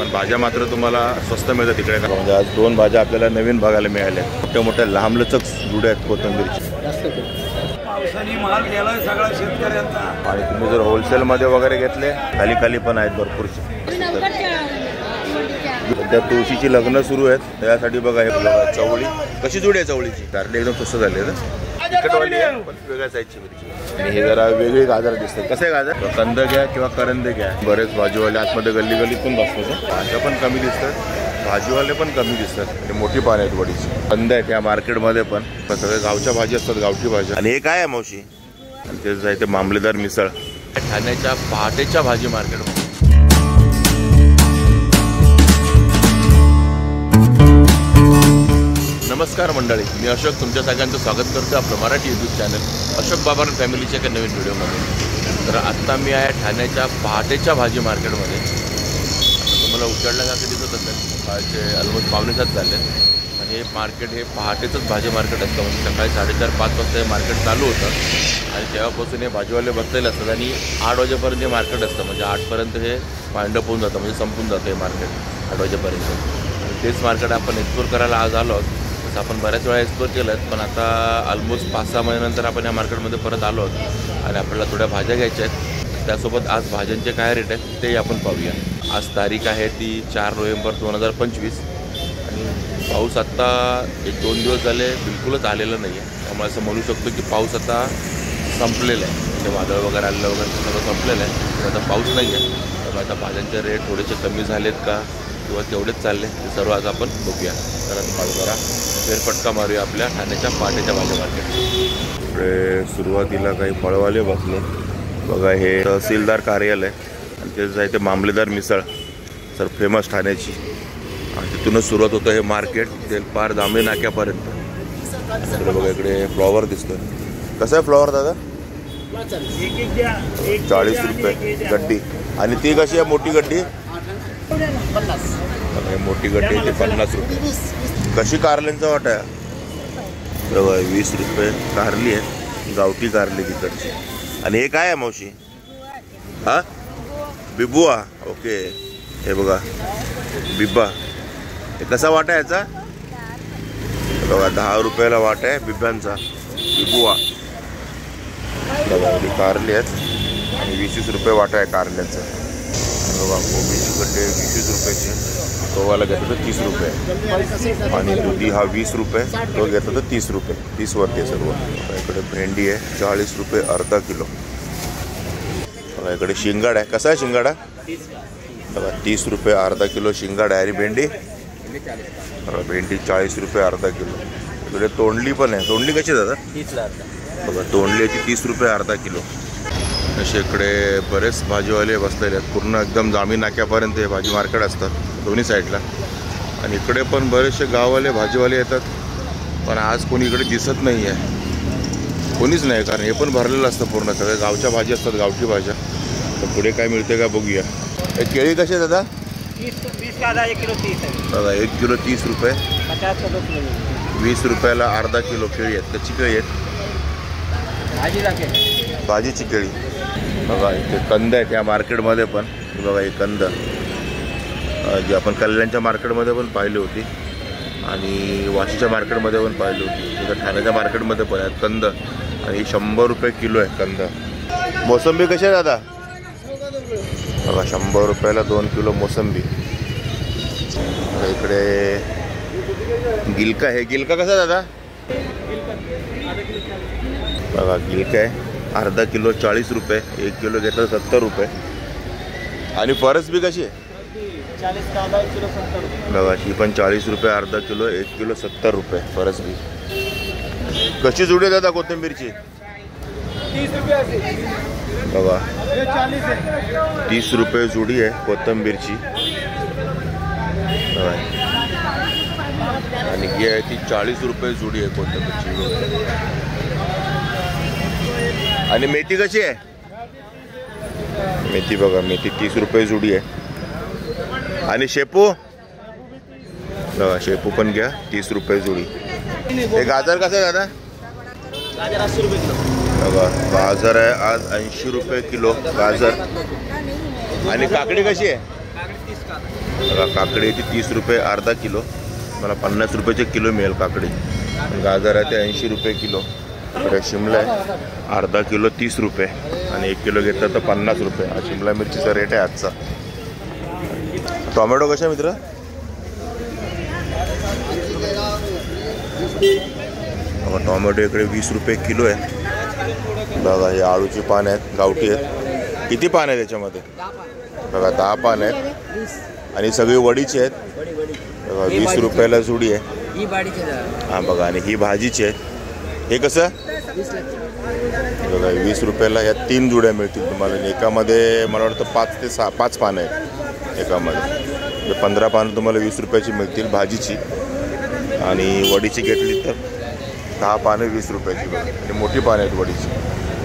पण भाज्या मात्र तुम्हाला स्वस्त मिळतात तिकडे. म्हणजे आज 2 भाज्या आपल्याला नवीन बघायला मिळाल्या. मोठ्या मोठ्या लांबलचक जुड्या आहेत कोथिंबीरची. पावसाने माल गेलाय सगळा शेतकऱ्यांचा. आणि तुम्ही जर होलसेलमध्ये वगैरे घेतले खाली खाली पण आहेत भरपूरचे. सध्या तुळशीची लग्न सुरू आहेत त्यासाठी बघा हे बघा चवळी कशी जुडी आहे चवळीची. कारली एकदम स्वस्त झाली आहे ना. तिखटवाली आहे पण वेगळ्या साईजची मिरची. आणि हे जरा वेगळे गाजर दिसतात. कसे गाजर कंद घ्या किंवा करंदे घ्या. बरेच भाजीवाले आतमध्ये गल्ली गल्लीत पण बसतात. भाज्या पण कमी दिसतात भाजीवाले पण कमी दिसतात. आणि मोठी पान आहेत वडीची. कंद आहेत या मार्केटमध्ये पण सगळे गावच्या भाजी असतात गावठी भाज्या. आणि हे काय आहे मावशी. आणि तेच आहे ते मामलेदार मिसळ ठाण्याच्या पहाटेच्या भाजी मार्केटमध्ये. नमस्कार मंडळी, मी अशोक तुमच्या सगळ्यांचं स्वागत करतो आपलं मराठी यूट्यूब चॅनल अशोक बाबर फॅमिलीच्या एका नवीन व्हिडिओमध्ये. तर आत्ता मी आहे ठाण्याच्या पहाटेच्या भाजी मार्केटमध्ये. आता तुम्हाला उचलण्यासाठी दिसत असेल कालचे ऑलमोस्ट 5:45 झाले. आणि हे मार्केट हे पहाटेचंच भाजी मार्केट असतं. म्हणजे सकाळी 4:30-5 वाजता हे मार्केट चालू होतं. आणि तेव्हापासून हे भाजीवाले बसलेले असतात. आणि 8 वाजेपर्यंत हे मार्केट असतं. म्हणजे 8पर्यंत हे वाइंडअप होऊन जातं. म्हणजे संपून जातं हे मार्केट 8 वाजेपर्यंत. तेच मार्केट आपण एक्सप्लोर करायला आज आलो आहोत. आपण बऱ्याच वेळा एक्सप्लोर केलं आहे पण आता ऑलमोस्ट 5-6 महिन्यानंतर आपण या मार्केटमध्ये परत आलो आहोत. आणि आपल्याला थोड्या भाज्या घ्यायच्या आहेत. त्यासोबत आज भाज्यांचे काय रेट आहेत ते आपण पाहूया. आज तारीख आहे ती 4 नोव्हेंबर 2025. आणि पाऊस आत्ता 1-2 दिवस झाले बिलकुलच आलेला नाही आहे. त्यामुळे असं म्हणू शकतो की पाऊस आता संपलेला आहे. म्हणजे वादळ वगैरे आलेलं वगैरे सगळं संपलेलं आहे. तर आता पाऊस नाही आहे. त्यामुळे आता भाज्यांचे रेट थोडेसे कमी झालेत का किंवा तेवढेच चालले ते सर्व आज आपण बघूया. तर आता जरा फेरफटका मारूया आपल्या ठाण्याच्या पहाटेच्या भाजी मार्केट. इकडे सुरुवातीला काही फळवाले बसले बघा. हे तहसीलदार कार्यालय आणि तेच आहे ते मामलेदार मिसळ सर फेमस ठाण्याची. आणि तिथूनच सुरुवात होतं हे मार्केट तेलपार दामे नाक्यापर्यंत. इकडे बघा इकडे फ्लॉवर दिसतोय. कसं आहे फ्लॉवर दादा. 40 रुपये गड्डी. आणि ती कशी आहे मोठी गड्डी. मोठी गड्डी ते 50 रुपये. कशी कारल्यांचा वाटा आहे बघा 20 रुपये कारली आहे. गावठी कारली तिकडची. आणि हे काय आहे मावशी. हा बिबुआ. ओके हे बघा बिब्बा. हे कसा वाटा आहे याचा बघा 10 रुपयाला वाटा आहे बिब्यांचा बिबुआ. बघा कारली आहेत आणि 20 रुपये वाटा आहे कारल्याचा. बघा कोबीची गड्डे 20 रुपयाची. तोवाला घेतो तर 30 रुपये. आणि दुधी हा 20 रुपये. तो घेतो तर 30 रुपये. 30 वरती आहे सर्व. इकडे भेंडी आहे 40 रुपये अर्धा किलो. बघा इकडे शिंगाडा आहे. कसा आहे शिंगाडा बघा 30 रुपये अर्धा किलो शिंगाडा आहे. आणि भेंडी बघा भेंडी 40 रुपये अर्धा किलो. इकडे तोंडली पण आहे. तोंडली कशी दादा बघा तोंडलीची 30 रुपये अर्धा किलो. असे इकडे बरेच भाजीवाले बसलेले आहेत. पूर्ण एकदम जामी नाक्यापर्यंत हे भाजी मार्केट असतात दोन्ही साईडला. आणि इकडे पण बरेचसे गाववाले भाजीवाले येतात. पण आज कोणी इकडे दिसत नाही आहे. कोणीच नाही कारण हे पण भरलेलं असतं पूर्ण. सगळे गावच्या भाजी असतात गावठी भाज्या. तर पुढे काय मिळते का बघूया. हे केळी कशी आहे दादा 20 का आधा 1 किलो 30 आहे बघा 1 किलो 30 रुपये. 20 रुपयाला अर्धा किलो केळी आहेत. कच्ची केळी आहेत भाजीची केळी. बघा इथे कंद आहेत या मार्केटमध्ये पण. बघा हे कंद जे आपण कल्याणच्या मार्केटमध्ये पण पाहिली होती आणि वाशीच्या मार्केटमध्ये पण पाहिली होती. तिथं ठाण्याच्या मार्केटमध्ये पण आहेत कंद. आणि 100 रुपये किलो आहे कंद. मोसंबी कशी आहे दादा बघा 100 रुपयाला 2 किलो मोसंबी. इकडे गिलका आहे. गिलका कसा दादा बघा गिलका आहे अर्धा किलो 40 रुपये. 1 किलो घेतलं 70 रुपये. आणि फरसबी कशी आहे बघा ही पण 40 रुपये अर्धा किलो. 1 किलो 70 रुपये फरसबी. कशी जुडी दादा कोथिंबीरची बघा 30 रुपये जुडी आहे कोथिंबीरची. आणि ही आहे ती 40 रुपये जुडी आहे कोथिंबीरची. आणि मेथी कशी आहे मेथी बघा मेथी 30 रुपये जुडी आहे. आणि शेपू बघा शेपू पण घ्या 30 रुपये जुडी. हे गाजर कसं आहे दादा बघा गाजर आहे आज 80 रुपये किलो गाजर. आणि काकडी कशी आहे बघा काकडी ती 30 रुपये अर्धा किलो, मला 50 रुपयाचे किलो मिळेल काकडी. गाजर आहे ते 80 रुपये किलो. इकडे शिमला आहे अर्धा किलो 30 रुपये आणि 1 किलो घेतलं तर 50 रुपये. हा शिमला मिरचीचा रेट आहे आजचा. टोमॅटो कशा मित्र? बघा टोमॅटो इकडे 20 रुपये किलो आहे. बघा हे आळूची पान आहेत, गावठी आहेत. किती पान आहे त्याच्यामध्ये? बघा 10 पान आहेत आणि सगळी वडीची आहेत. बघा 20 रुपयाला जुडी आहे. हां बघा आणि ही भाजीची आहे. हे कसं? बघा 20 रुपयाला या 3 जुड्या मिळतील तुम्हाला. एकामध्ये मला वाटतं 5 ते 5 पानं आहेत एकामध्ये. 15 पानं तुम्हाला 20 रुपयाची मिळतील भाजीची. आणि वडीची घेतली तर 10 पानं 20 रुपयाची. बघा आणि मोठी पानं आहेत वडीची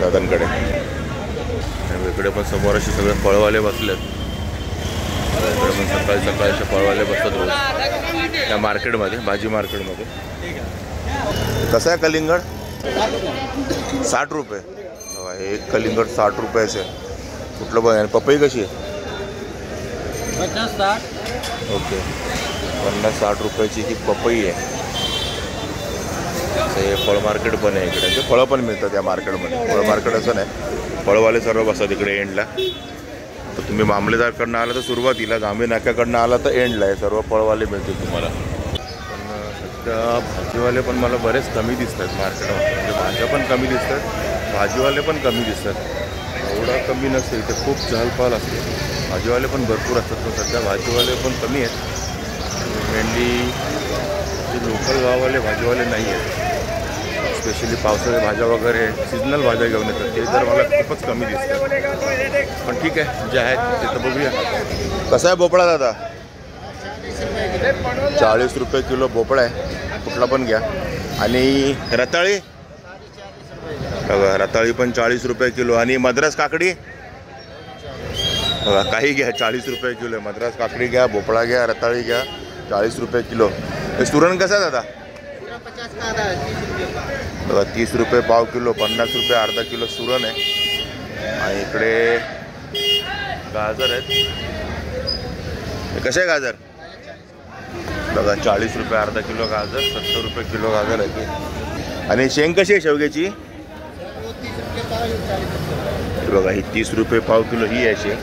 दादांकडे. आणि इकडे पण समोर असे सगळे फळवाले बसलेत. इकडे पण सकाळी सकाळी असे फळवाले बसतात रोज त्या मार्केटमध्ये, भाजी मार्केटमध्ये. कसं आहे कलिंगड? 60 रुपये. बघा एक कलिंगड 60 रुपयाचे. कुठलं बघा. आणि पपई कशी आहे? 50-60. ओके 50-60 रुपयाची ही पपई आहे. हे फळ मार्केट पण आहे इकडे. ते फळं पण मिळतात या मार्केटमध्ये. फळ मार्केट असं नाही, फळवाले सर्व बसतात इकडे एंडला. तर तुम्ही मामलेदारकडनं आला तर सुरुवातीला, जांभळी नाक्याकडनं आला तर एंडला आहे. सर्व फळवाले मिळतील तुम्हाला. पण सध्या भाजीवाले पण मला बरेच कमी दिसतात मार्केटमध्ये. म्हणजे भाज्या पण कमी दिसतात, भाजीवाले पण कमी दिसतात. एवढा कमी नसते इथे, खूप चहलपहल असते. भाजीवाले पण भरपूर असतात, पण सध्या भाजीवाले पण कमी आहेत. मेनली जे लोकल गाववाले भाजीवाले नाही आहेत. स्पेशली पावसाळ्याच्या भाज्या वगैरे सिजनल भाज्या घेऊन येतात, ते तर मला खूपच कमी दिसतात. पण ठीक आहे, जे आहेत ते तर बघूया. कसा आहे भोपळा दादा? 40 रुपये किलो भोपळा आहे. कुठला पण घ्या. आणि रताळी? बघा रताळी पण 40 रुपये किलो. आणि मद्रास काकडी? बघा काही घ्या 40 रुपये किलो आहे. मद्रास काकडी घ्या, भोपळा घ्या, रताळी घ्या, 40 रुपये किलो. हे सुरण कसं आहे दादा? बघा 30 रुपये पाव किलो, 50 रुपये अर्धा किलो सुरण आहे. आणि इकडे गाजर आहेत. कसे आहे गाजर? बघा 40 रुपये अर्धा किलो गाजर, 70 रुपये किलो गाजर आहे. आणि शेंग कशी आहे शेवग्याची? बघा ही 30 रुपये पाव किलो ही आहे शेंग.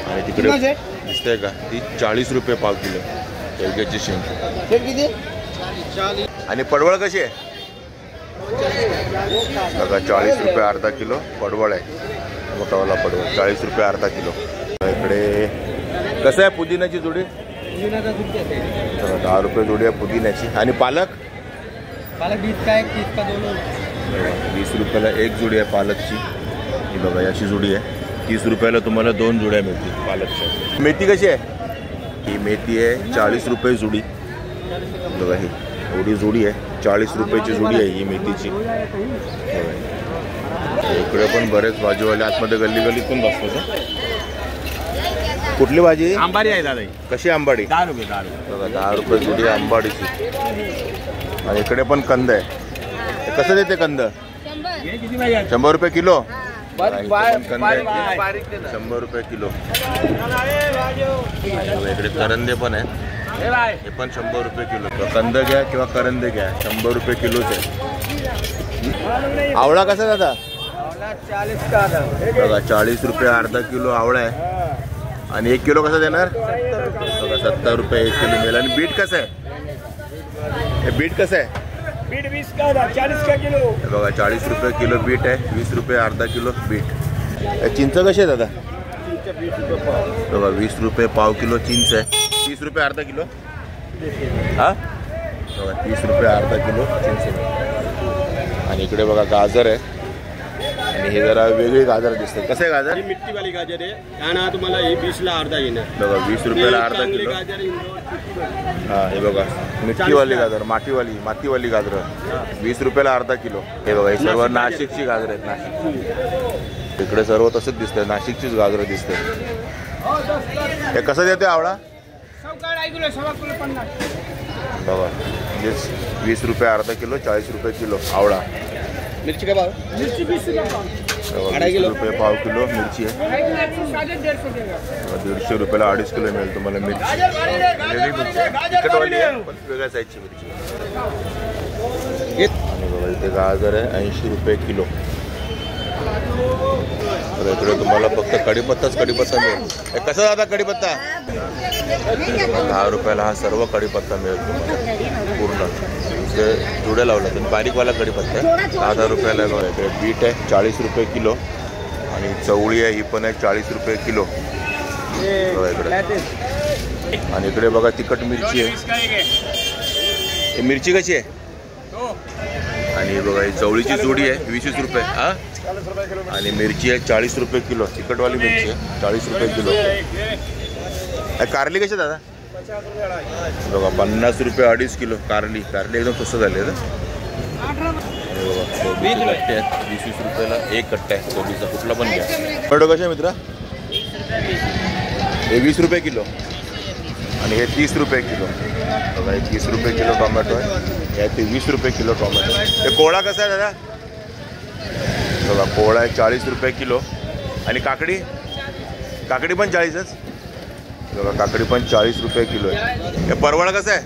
आणि तिकडे दिसतंय का ती 40 रुपये पाव किलो शेवग्याची शेंग. आणि पडवळ कशी आहे? बघा 40 रुपये अर्धा किलो पडवळ आहे. मोठावाला पडवळ 40 रुपये अर्धा किलो. इकडे कसं आहे पुदिन्याची जुडी? 10 रुपये जुडी आहे पुदिन्याची. आणि पालक? 20 का 1, 30 का दोनों. 20 रुपयाला एक जुडी आहे पालकची. ही बघा अशी जुडी आहे. 30 रुपयाला तुम्हाला 2 जुड्या मिळतील पालकच्या. मेथी कशी आहे? ही मेथी आहे 40 रुपये जुडी. बघा ही एवढी जुडी आहे, 40 रुपयाची जुडी आहे ही मेथीची. इकडे पण बरेच भाजीवाले आतमध्ये गल्ली गल्लीत पण बसतात. कुठली भाजी? आंबाडी आहे दादा. कशी आंबाडी? 10 रुपये. 10 रुपये. बघा 10 रुपये जुडी आहे आंबाडीची. आणि इकडे पण कंद आहे. कसं देते कंद? 100 रुपये किलो. 100 रुपये किलो. इकडे करंदे पण आहे, हे पण 100 रुपये किलो. कंद घ्या किंवा करंदे घ्या, 100 रुपये किलोच आहे. आवळा कसा दादा? 40 का. बघा 40 रुपये अर्धा किलो आवळा आहे. आणि 1 किलो कसं देणार? बघा 70 रुपये 1 किलो मिळेल. आणि बीट कसं आहे? हे बीट कसं आहे? बीट 20 का 40 का किलो. बघा 40 रुपये किलो बीट आहे, 20 रुपये अर्धा किलो बीट. चिंच कशी आहे दादा? बघा 20 रुपये पाव किलो चिंच आहे. 30 रुपये अर्धा किलो. हा बघा 30 रुपये अर्धा किलो चिंच आहे. आणि इकडे बघा गाजर आहे. आणि हे जरा वेगळे गाजर दिसतात. कसं आहे गाजर? मिट्टीवाली गाजर आहे. आणि तुम्हाला हे 20 ला अर्धा येणार. बघा 20 रुपयाला अर्धा किलो. हां हे बघा मिट्टीवाली गाजर, मातीवाली गाजर 20 रुपयाला अर्धा किलो. हे बघा हे सर्व नाशिकची गाजर आहेत. नाशिकची इकडे सर्व तसेच दिसतंय, नाशिकचीच गाजर दिसते. हे कसं देते आवळा? बघा म्हणजे 20 रुपये अर्धा किलो, 40 रुपये किलो आवळा. मिरची काय भाव? मिरची 20 रुपये पाव किलो मिरची आहे. 150 रुपयाला 2.5 किलो मिळेल तुम्हाला मिरची. वेगळी मिरची आहे, तिखटवाली आहे पण वेगळ्या साईजची मिरची. आणि बघा इथे गाजर आहे 80 रुपये किलो. तर इकडे तुम्हाला फक्त कढीपत्ताच कढीपत्ता मिळेल. कसा दादा कढीपत्ता? 10 रुपयाला हा सर्व कढीपत्ता मिळेल तुम्हाला पूर्ण. इथे जुड्या लावला तर बारीकवाला कढीपत्ता आहे 10 रुपयाला. बघा इकडे बीट आहे 40 रुपये किलो आणि चवळी आहे ही पण आहे 40 रुपये किलो. बघा इकडे. आणि इकडे बघा तिखट मिरची आहे. ही मिरची कशी आहे? आणि बघा ही चवळीची जोडी आहे 20 रुपये. हा आणि मिरची आहे 40 रुपये किलो. तिखटवाली मिरची आहे 40 रुपये किलो. कारली कशी दादा? बघा 50 रुपये 2.5 किलो कारली. कारली एकदम स्वस्त झाली आहे. कोबीचे कट्टे आहेत 20 रुपयाला एक कट्टा आहे कोबीचा. कुठला पण घ्या. टोमॅटो कसे आहे मित्रा? हे 20 रुपये किलो आणि हे 30 रुपये किलो. बघा हे 30 रुपये किलो टोमॅटो आहे. हे 20 रुपये किलो टोमॅटो. हे कोळा कसा आहे दादा? बघा कोळा आहे 40 रुपये किलो. आणि काकडी? काकडी पण 40च. बघा काकडी पण 40 रुपये किलो आहे. हे परवळ कसं आहे?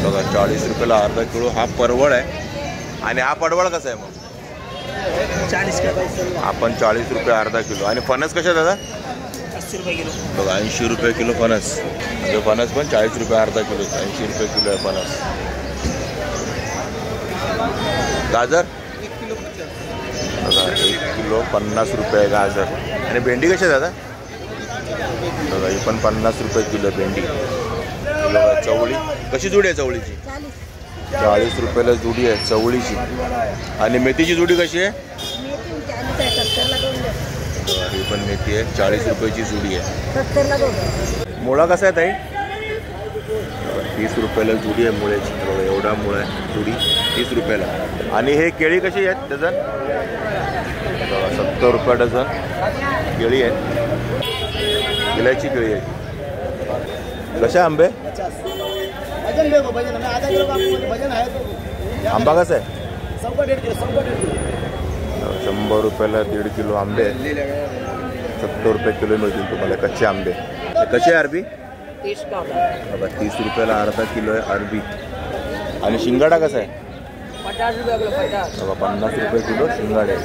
बघा 40 रुपयाला अर्धा किलो हा परवळ आहे. आणि हा पडवळ कसा आहे मग? 40 का. हा पण 40 रुपये अर्धा किलो. आणि फणस कशा आहे दादा? 80 रुपये किलो. बघा 80 रुपये किलो फणस. म्हणजे फणस पण 40 रुपये अर्धा किलो. 80 रुपये किलो आहे फणस. गाजर? बघा 1 किलो 50 रुपये गाजर. आणि भेंडी कशी आहे दादा? बघा ही पण 50 रुपये किलो भेंडी. बघा चवळी कशी जोडी आहे चवळीची? 40 रुपयाला जोडी आहे चवळीची. आणि मेथीची जोडी कशी आहे? ही पण मेथी आहे 40 रुपयाची जोडी आहे. मुळा कसा आहे ताई? 30 रुपयाला जोडी आहे मुळ्याची. बघा एवढा मुळा आहे जोडी 30 रुपयाला. आणि हे केळी कशी आहेत डझन? बघा 70 रुपये डझन केळी आहे. इलायची केळी आहे. कशा आंबे? आंबा कसा आहे? 100 रुपयाला 1.5 किलो आंबे आहेत. 70 रुपये किलो मिळतील तुम्हाला कच्चे आंबे. कसे आहे अरबी? 30 का. बघा 30 रुपयाला अर्धा किलो आहे अरबी. आणि शिंगाडा कसा आहे? 50 रुपये किलो. 50. बघा 50 रुपये किलो शिंगाडे.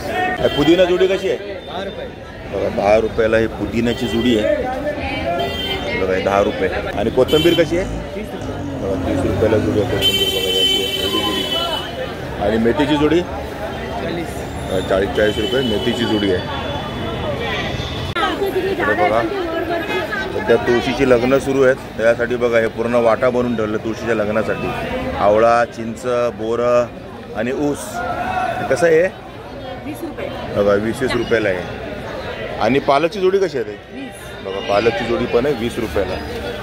पुदिना जोडी कशी आहे? बघा 10 रुपयाला ही पुदिन्याची जोडी आहे. बघा 10 रुपये. आणि कोथिंबीर कशी आहे? बघा 30 रुपयाला जोडी आहे कोथिंबीर. बघा याची आहे एवढी जोडी. आणि मेथीची जोडी 40 रुपये मेथीची जोडी आहे. इकडे बघा सध्या तुळशीची लग्न सुरू आहेत त्यासाठी बघा हे पूर्ण वाटा बनवून ठेवलं तुळशीच्या लग्नासाठी. आवळा, चिंच, बोरं आणि ऊस. कसं आहे? 20 रुपये. बघा 20 रुपयाला आहे. आणि पालकची जोडी कशी आहे? बघा पालकची जोडी पण आहे 20 रुपयाला.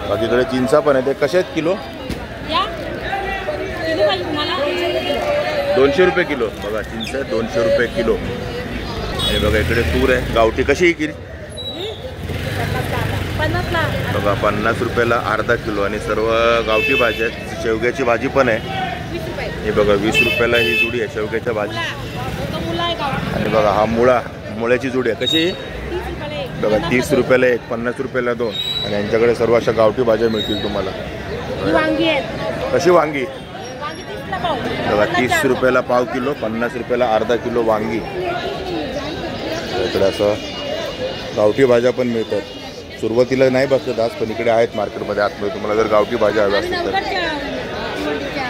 बाकी इकडे चिंचा पण आहे. ते कसे आहेत किलो? 200 रुपये किलो. बघा चिंच 200 रुपये किलो. आणि बघा इकडे तूर आहे गावठी. कशी किरी? बघा 50 रुपयाला अर्धा किलो. आणि सर्व गावठी भाजी आहेत. शेवग्याची भाजी पण आहे. हे बघा 20 रुपयाला ही जोडी आहे शेवग्याच्या भाजी. आणि बघा हा मुळा मुळ्याची जोडी आहे. कशी? बघा 30 रुपयाला एक 50 रुपयाला 2. आणि यांच्याकडे सर्व अशा गावठी भाज्या मिळतील तुम्हाला. कशी वांगी? बघा 30 रुपयाला पाव किलो 50 रुपयाला अर्धा किलो वांगी. इकडे असं गावठी भाज्या पण मिळतात. सुरुवातीला नाही बसत आज पण इकडे आहेत मार्केटमध्ये आतमध्ये. तुम्हाला जर गावठी भाज्या हव्या असतील तर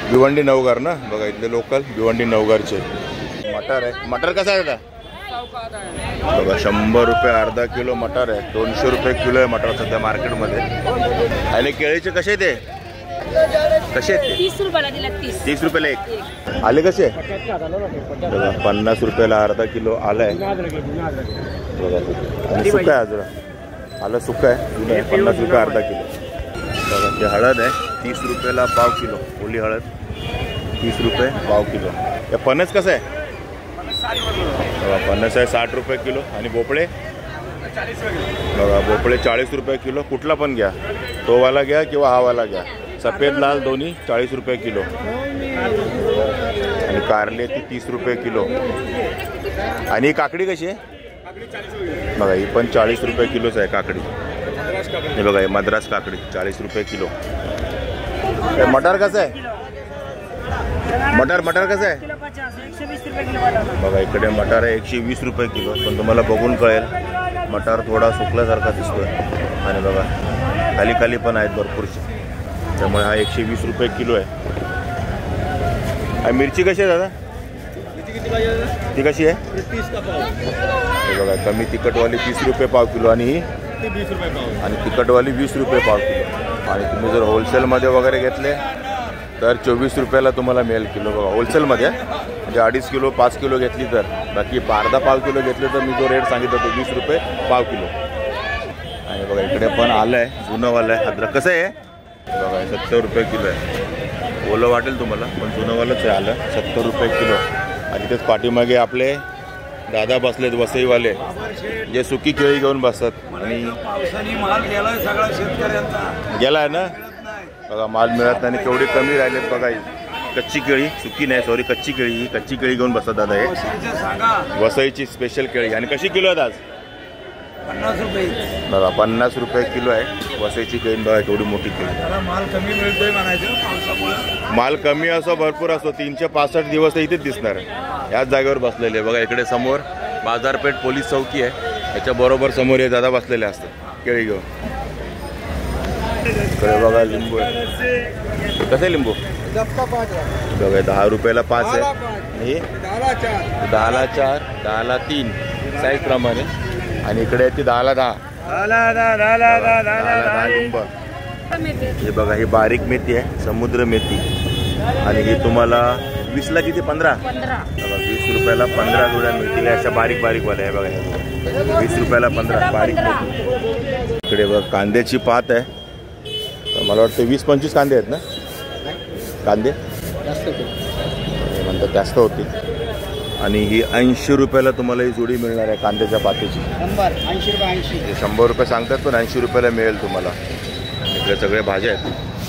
भिवंडी नवगार ना. बघा इथले लोकल भिवंडी नवगारचे. मटर आहे. मटर कसा आहे दादा? बघा 100 रुपये अर्धा किलो मटर आहे. 200 रुपये किलो आहे मटर सध्या मार्केटमध्ये. आणि केळीचे कसे ते? कसे आहेत? 30 रुपयाला दिला. 30 रुपयाला एक. आले कसे? बघा 50 रुपयाला अर्धा किलो आलं आहे. बघा आणि सुका आहे अजून. आलं सुका आहे 50 रुपये अर्धा किलो. बघा ते हळद आहे 30 रुपयाला पाव किलो. ओली हळद 30 रुपये पाव किलो. या फणस कसं आहे? बघा फणस आहे 60 रुपये किलो. आणि भोपळे? बघा भोपळे 40 रुपये किलो. कुठला पण घ्या. तो वाला घ्या किंवा हा वाला घ्या. सफेद लाल दोन्ही 40 रुपये किलो. आणि आणि कारली ती 30 रुपये किलो. आणि काकडी कशी आहे बघा, ही पण 40 रुपये किलोच आहे काकडी. हे बघा हे मद्रास काकडी 40 रुपये किलो. मटर कसं आहे? मटर कसं आहे बघा, इकडे मटर आहे 120 रुपये किलो. पण तुम्हाला बघून कळेल मटर थोडा सुकल्यासारखा दिसतोय. आणि बघा खाली खाली पण आहेत भरपूरचे, त्यामुळे हा 120 रुपये किलो आहे. आणि मिरची कशी आहे दादा? ती कशी आहे? 30 का पाव. हे बघा कमी तिखटवाली 30 रुपये पाव किलो आणि ही 20 रुपये पाव. आणि तिखटवाली 20 रुपये पाव किलो. आणि तुम्ही जर होलसेलमध्ये वगैरे घेतले तर 24 रुपयाला तुम्हाला मिळेल किलो. बघा होलसेलमध्ये म्हणजे 2.5 किलो 5 किलो घेतली तर. बाकी अर्धा पाव किलो घेतले तर मी जो रेट सांगितलं तो 20 रुपये पाव किलो. आणि बघा इकडे पण आलं आहे जुनंवालं आहे अद्रक. कसं आहे बघा 70 रुपये किलो आहे. ओलं वाटेल तुम्हाला पण जुनंवालंच आहे आलं 70 रुपये किलो. आणि तेच पाठीमागे आपले दादा बसलेत वसईवाले जे सुकी केळी घेऊन बसतात. आणि पावसाने माल गेलाय सगळा शेतकऱ्यांचा. गेला आहे ना बघा, माल मिळत नाही. केवढी कमी राहिलेत बघा. कच्ची केळी, सुकी नाही सॉरी, कच्ची केळी घेऊन बसतात दादा. हे वसईची स्पेशल केळी. आणि कशी किलो आहेत आज? 50 रुपये बघा 50 रुपये किलो आहे वसईची केळी. बघा केवढी मोठी केळी. माल कमी मिळतोय म्हणायचं पावसामुळे. माल कमी असो भरपूर असो 365 दिवस तर इथेच दिसणार आहे. याच जागेवर बसलेले. बघा इकडे समोर बाजारपेठ पोलीस चौकी आहे, त्याच्याबरोबर समोर हे दादा बसलेले असतात केळी घेऊन. इकडे बघा लिंबू आहे. कसं आहे लिंबू? बघा 10 रुपयाला 5 आहे. आणि 10ला 4, 10ला 3 साईज प्रमाणे. आणि इकडे आहे ती 10ला 10. 10ला 10 लिंबू. हे बघा ही बारीक मेथी आहे, समुद्र मेथी. आणि ही तुम्हाला 20ला किती? 15. बघा 20 रुपयाला 15 जुड्या मिळतील अशा बारीक वाल्या आहे. बघा 20 रुपयाला 15 बारीक मेथी. इकडे बघा कांद्याची पात आहे. मला वाटतं 20-25 कांदे आहेत ना? कांदे म्हणतात जास्त होती. आणि ही 80 रुपयाला तुम्हाला ही जोडी मिळणार आहे कांद्याच्या पातीची. 100 रुपये सांगतात पण 80 रुपयाला मिळेल तुम्हाला. इकडे सगळे भाज्या आहेत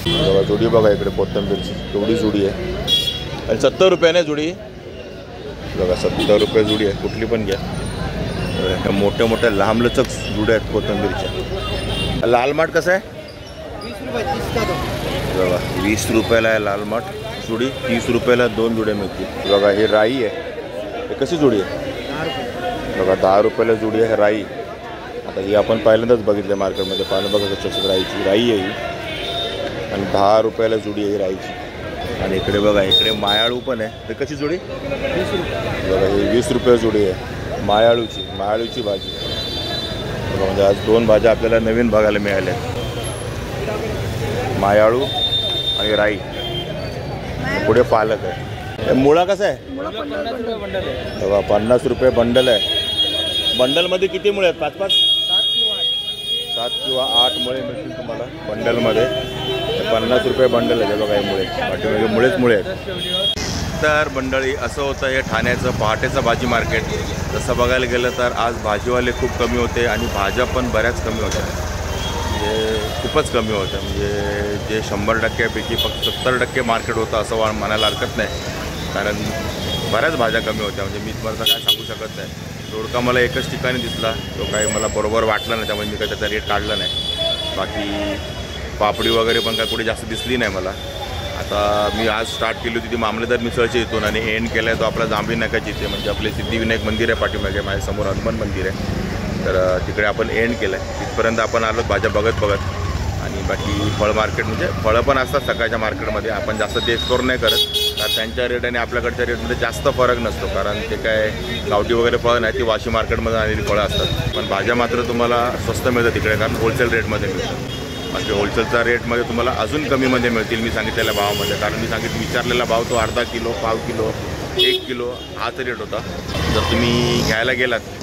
बघा. जोडी बघा इकडे कोथिंबीरची केवढी जोडी आहे. आणि 70 रुपयाने जोडी बघा. 70 रुपये जोडी आहे, कुठली पण घ्या. मोठ्या लांबलचक जुड्या आहेत कोथिंबीरच्या. लाल माठ कसं आहे बघा? 20 रुपयाला आहे लाल माठ जुडी. 30 रुपयाला 2 जुड्या मिळतील. बघा ही राई आहे. हे कशी जुडी आहे बघा? 10 रुपयाला जुडी आहे राई. आता ही आपण पहिल्यांदाच बघितलं मार्केटमध्ये. पाहिलं बघा कशी राईची राई आहे ही. आणि 10 रुपयाला जुडी आहे राईची. आणि इकडे बघा इकडे मायाळू पण आहे. हे कशी जुडी बघा? ही 20 रुपये जुडी आहे मायाळूची भाजी. बघा म्हणजे आज 2 भाज्या आपल्याला नवीन बघायला मिळाल्या. मायाळू आणि राई. पुढे पालक आहे. मुळा कसा आहे बघा? 50 रुपये बंडल आहे. बंडलमध्ये किती मुळे आहेत? 5-5 7 किंवा 8 मुळे मिळतील तुम्हाला बंडलमध्ये. 50 रुपये बंडल आहे बघा. हे मुळे पाठीमागे मुळे आहेत. तर मंडळी असं होतं हे ठाण्याचं पहाटेचं भाजी मार्केट. तसं बघायला गेलं तर आज भाजीवाले खूप कमी होते आणि भाज्या पण बऱ्याच कमी होत्या. म्हणजे खूपच कमी होतं. म्हणजे जे 100%पैकी फक्त 70% मार्केट होतं असं म्हणायला हरकत नाही. कारण बऱ्याच भाज्या कमी होत्या. म्हणजे मी तुम्हाला काय सांगू शकत नाही. दोडका मला एकच ठिकाणी दिसला, तो काही मला बरोबर वाटला नाही, त्यामुळे मी काही त्याचा रेट काढला नाही. बाकी पापडी वगैरे पण काय कुठे जास्त दिसली नाही मला. आता मी आज स्टार्ट केली होती ती मामलेदार मिसळची इथून आणि एंड केला आहे तो आपला जांभळी नाक्याची इथे. म्हणजे आपले सिद्धिविनायक मंदिर आहे पाठीमागे, माझ्यासमोर हनुमान मंदिर आहे. तर तिकडे आपण एंड केलं आहे. तिथपर्यंत आपण आलो भाज्या बघत. आणि बाकी फळ मार्केट म्हणजे फळं पण असतात सकाळच्या मार्केटमध्ये. आपण जास्त ते एक्सप्लोर नाही करत कारण त्यांच्या रेट आणि आपल्याकडच्या रेटमध्ये जास्त फरक नसतो. कारण ते काय गावठी वगैरे फळं नाही, ती वाशी मार्केटमध्ये आलेली फळं असतात. पण भाज्या मात्र तुम्हाला स्वस्त मिळतात तिकडे कारण होलसेल रेटमध्ये मिळतात. बाकी होलसेलच्या रेटमध्ये तुम्हाला अजून कमीमध्ये मिळतील मी सांगितलेल्या भावामध्ये. कारण मी विचारलेला भाव तो अर्धा किलो, पाव किलो, 1 किलो हाच रेट होता. जर तुम्ही घ्यायला गेलात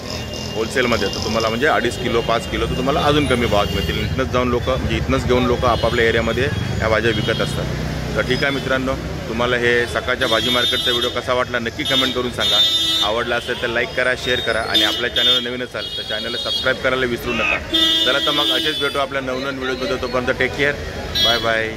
होलसेलमध्ये तर तुम्हाला म्हणजे 2.5 किलो 5 किलो तर तुम्हाला अजून कमी भावात मिळतील. इथनंच जाऊन म्हणजे इथनंच घेऊन लोक आपापल्या एरियामध्ये या भाज्या विकत असतात. तर ठीक आहे मित्रांनो, तुम्हाला हे सकाळच्या भाजी मार्केटचा व्हिडिओ कसा वाटला नक्की कमेंट करून सांगा. आवडला असेल तर लाईक करा, शेअर करा आणि आपल्या चॅनलवर नवीन असाल तर चॅनलला सबस्क्राईब करायला विसरू नका. चला तर मग असेच भेटू आपल्या नवनवीन व्हिडिओमध्ये. तोपर्यंत टेक केअर, बाय बाय.